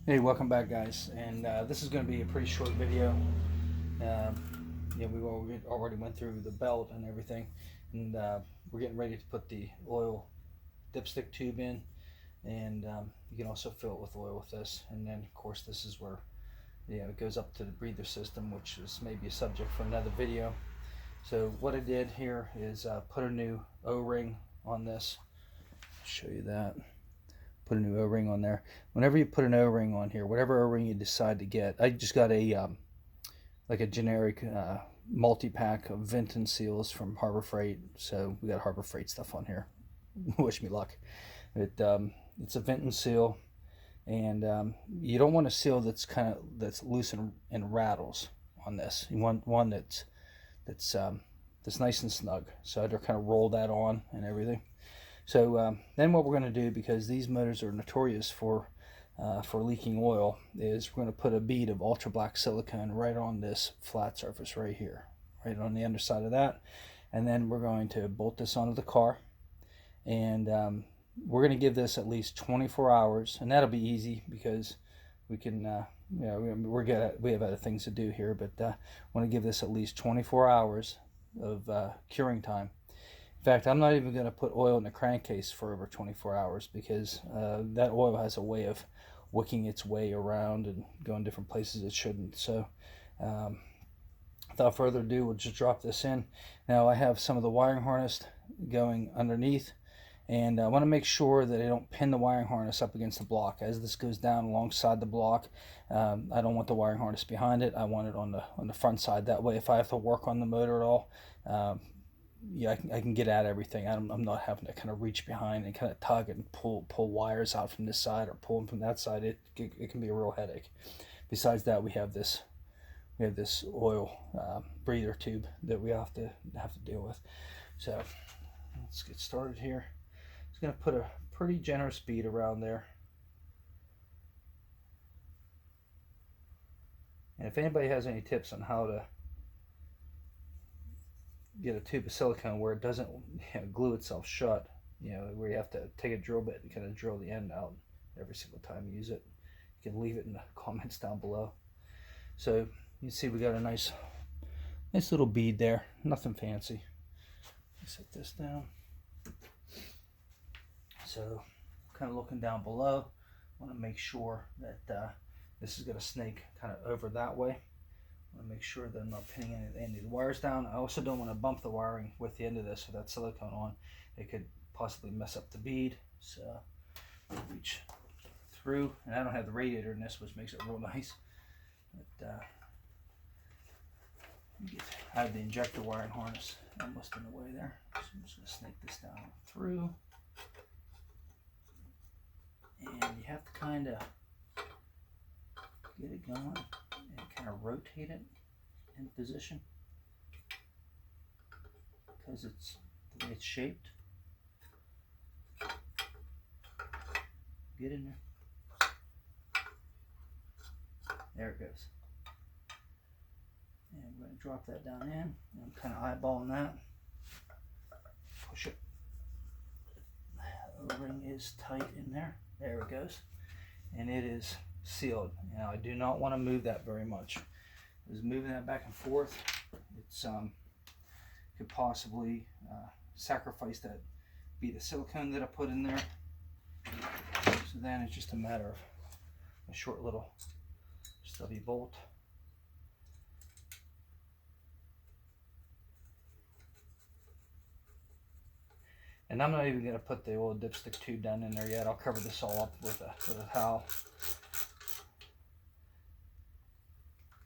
Hey, welcome back, guys. And this is going to be a pretty short video. Uh, we already went through the belt and everything, and we're getting ready to put the oil dipstick tube in, and you can also fill it with oil with this. And then, of course, this is where it goes up to the breather system, which is maybe a subject for another video. So what I did here is put a new O-ring on this. I'll show you that. Put a new O-ring on there. Whenever you put an O-ring on here, whatever O-ring you decide to get, I just got a like a generic multi-pack of Vinton seals from Harbor Freight. So we got Harbor Freight stuff on here. Wish me luck. It's a Vinton seal, and you don't want a seal that's loose and rattles on this. You want one that's nice and snug. So I had to kind of roll that on and everything. So then what we're going to do, because these motors are notorious for leaking oil, is we're going to put a bead of ultra black silicone right on this flat surface right here, right on the underside of that. And then we're going to bolt this onto the car, and we're going to give this at least 24 hours, and that'll be easy because we can we have other things to do here, but I want to give this at least 24 hours of curing time. In fact, I'm not even going to put oil in the crankcase for over 24 hours because that oil has a way of wicking its way around and going different places it shouldn't. So without further ado, we'll just drop this in. Now I have some of the wiring harness going underneath, and I want to make sure that I don't pin the wiring harness up against the block. As this goes down alongside the block, I don't want the wiring harness behind it. I want it on the front side. That way, if I have to work on the motor at all, I can get at everything. I'm not having to kind of reach behind and kind of tug and pull wires out from this side or pull them from that side. It can be a real headache. Besides that, we have this oil breather tube that we have to deal with. So let's get started here. Just gonna put a pretty generous bead around there. And if anybody has any tips on how to get a tube of silicone where it doesn't glue itself shut, where you have to take a drill bit and kind of drill the end out every single time you use it, you can leave it in the comments down below. So you see we got a nice little bead there, nothing fancy. Set this down. So kind of looking down below, I want to make sure that this is going to snake kind of over that way. I want to make sure that I'm not pinning any of the wires down. I also don't want to bump the wiring with the end of this with that silicone on. It could possibly mess up the bead. So I'll reach through, and I don't have the radiator in this, which makes it real nice. But I have the injector wiring harness almost in the way there. So I'm just going to snake this down through. And you have to kind of get it going and kind of rotate it in position because it's the way it's shaped. Get in there. There it goes. And we're going to drop that down in. I'm kind of eyeballing that. Push it. The O-ring is tight in there. There it goes. And it is sealed. Now I do not want to move that very much. Is moving that back and forth, it's could possibly sacrifice that bead of silicone that I put in there. So then it's just a matter of a short little stubby bolt. And I'm not even going to put the oil dipstick tube down in there yet. I'll cover this all up with a towel.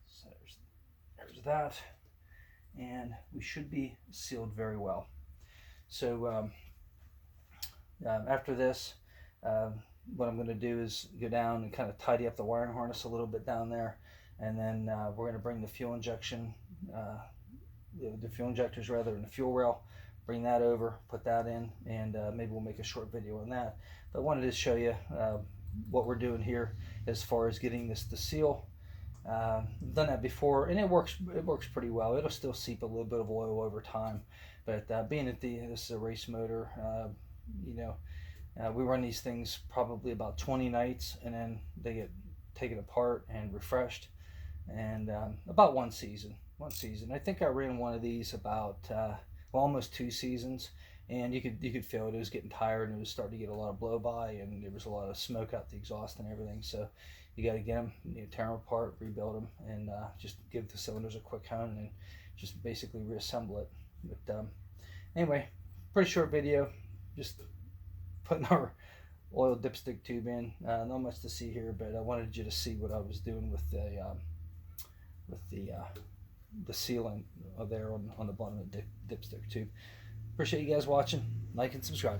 So there's that. And we should be sealed very well. So after this, what I'm going to do is go down and kind of tidy up the wiring harness a little bit down there. And then we're going to bring the fuel injection, the fuel injectors rather, and the fuel rail. Bring that over, put that in, and maybe we'll make a short video on that. But I wanted to show you what we're doing here as far as getting this to seal. I've done that before, and it works pretty well. It'll still seep a little bit of oil over time, but being that this is a race motor, we run these things probably about 20 nights, and then they get taken apart and refreshed, and about one season. I think I ran one of these about well, almost 2 seasons, and you could feel it. It was getting tired, and it was starting to get a lot of blow by, and there was a lot of smoke out the exhaust and everything. So you got to get them, tear them apart, rebuild them, and just give the cylinders a quick hone, and just basically reassemble it. But anyway, pretty short video, just putting our oil dipstick tube in. Not much to see here, but I wanted you to see what I was doing with the sealing there on the bottom of the dipstick tube. Appreciate you guys watching. Like and subscribe.